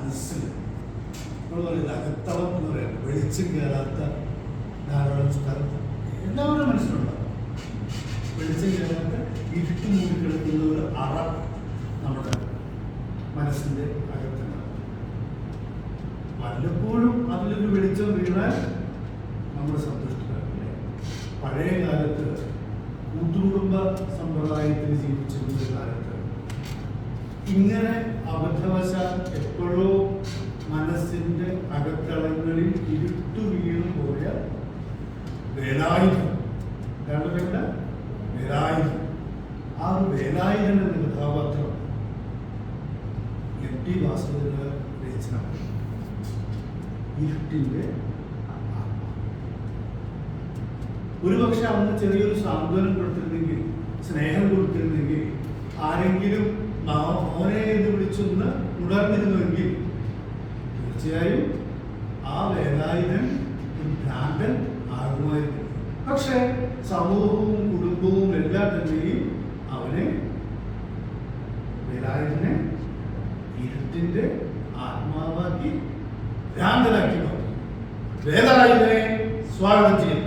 മനസ്സിൽ നമ്മൾ പറയുന്നത് അകത്തളം എന്ന് പറയാം, വെളിച്ചം കയറാത്ത ധാരാളം സ്ഥലം എല്ലാവരും മനസ്സിലുണ്ടാവും. വെളിച്ചം കയറാത്ത ഇരുട്ട് മൂടി കിടക്കുന്ന ഒരു അറ നമ്മുടെ മനസ്സിൻ്റെ അകത്തുണ്ടാവും. വല്ലപ്പോഴും അതിലൊരു വെളിച്ചം വീണാൽ നമ്മൾ സന്തുഷ്ടരാകില്ലേ? പഴയ കാലത്ത് കൂട്ടുകുടുംബ സമ്പ്രദായത്തിൽ ജീവിച്ചിരുന്ന കാലത്ത് ഇങ്ങനെ അബദ്ധവശാൽ എപ്പോഴോ മനസ്സിൻ്റെ അകത്തളങ്ങളിൽ ഇരുട്ടു വീണു പോയ വേലായുധൻ, എന്താണ് വേണ്ട വേലായുധൻ, ആ ഒരു വേലായുധൻ എന്ന കഥാപാത്രം എം ടി വാസുദേവ രചന ഇരുട്ടിൻ്റെ. ഒരുപക്ഷെ അന്ന് ചെറിയൊരു സാന്ത്വനം കൊടുത്തിരുന്നെങ്കിൽ, സ്നേഹം കൊടുത്തിരുന്നെങ്കിൽ, ആരെങ്കിലും മോനെ എന്ന് വിളിച്ചൊന്ന് ഉണർന്നിരുന്നുവെങ്കിൽ തീർച്ചയായും ആ വേലായുധൻ ഒരു ഭ്രാന്തൻ ആകുമായിരുന്നു. പക്ഷെ സമൂഹവും കുടുംബവും എല്ലാം തന്നെയും അവനെ വേലായുധനെ ഇരുട്ടിന്റെ ആത്മാവാക്കി ഭ്രാന്തനാക്കി മാറ്റി. വേലായുധനെ സ്വാഗതം ചെയ്യുന്നു.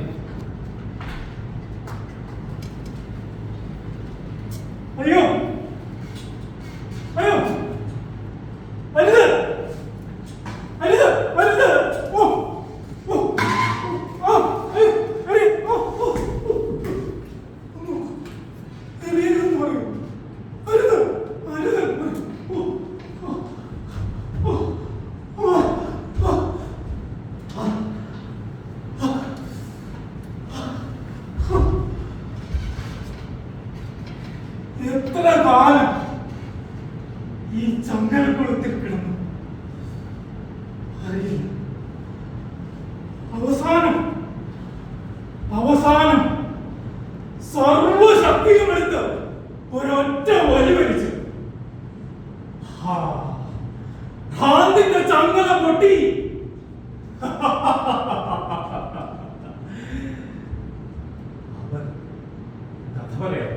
അയ്യോ അയ്യോ വലുത് വലുത് വലുത് ഓ ഓ ആ അയ്യോ അരി ഓ ഓ എറിയെന്ന് പറയൂ. വലുത് വലുത് ഓ ഓ ഓ എത്ര കാലം ഈ ചങ്ങലക്കുളത്തിൽ കിടന്നു അറിയില്ല. അവസാനം സർവശക്തിയും എടുത്ത് ഒരൊറ്റ വലി വലിച്ചു. ഭ്രാന്തിന്റെ ചങ്ങല പൊട്ടി. അവർ കഥ പറയാം.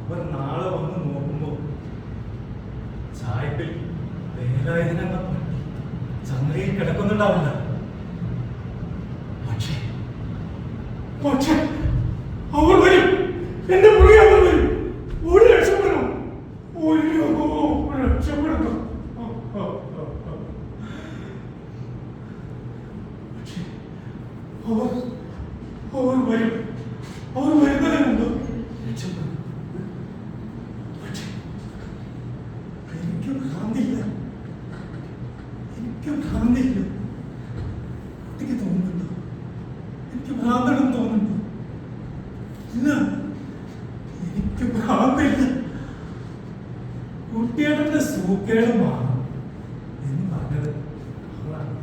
അവർ നാളെ വന്ന് നോക്കുമ്പോ ചായപ്പിൽ വേലായുധനെന്ന പട്ടി ചങ്ങലയിൽ കിടക്കുന്നുണ്ടാവില്ല. പക്ഷേ അവർ വരും, എന്റെ പുറകെ അവർ വരും. ഒരു രക്ഷപ്പെടണം, ഒരു രക്ഷപ്പെടണം. പക്ഷേ അവർ വരും, അവർ വരുന്നതിന് മുമ്പ് രക്ഷപ്പെടും. എനിക്ക് ഭ്രാന്തില്ല. കുട്ടിക്ക് തോന്നുന്നുണ്ടോ? എനിക്ക് ഭ്രാന്തണെന്ന് തോന്നുന്നുണ്ടോ? ഇല്ല, എനിക്ക് ഭ്രാന്തില്ല. കുട്ടിയുടെ സൂക്കേട് മാറും എന്ന് പറഞ്ഞത് അവളാണ്.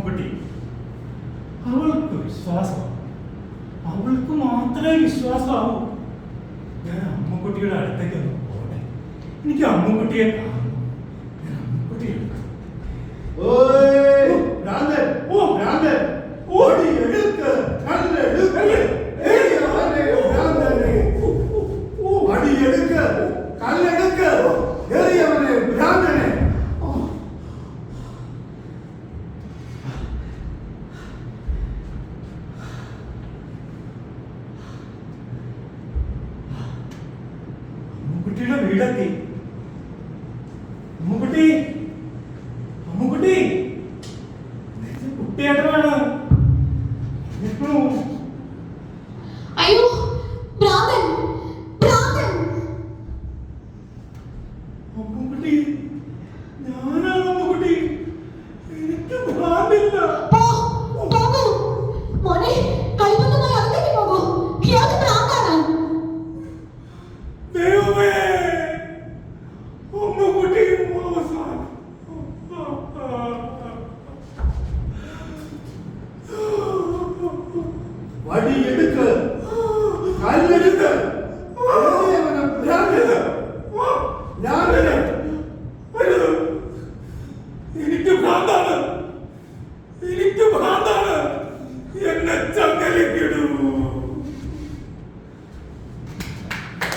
കുട്ടി അവൾക്ക് വിശ്വാസമാണ്. അവൾക്ക് മാത്രമേ വിശ്വാസമാവൂ. ഞാൻ അമ്മക്കുട്ടിയുടെ അടുത്തേക്ക് ഒന്ന് പോകട്ടെ. എനിക്ക് അമ്മക്കുട്ടിയെ കാണണം. ഞാൻ അമ്മക്കുട്ടിയെ അമ്മക്കുട്ടിയുടെ വീടെത്തി. അമ്മുകുട്ടി കുട്ടിയേട്ടനാണ്. അയ്യോ ഭ്രാന്തൻ. അമ്മുകുട്ടി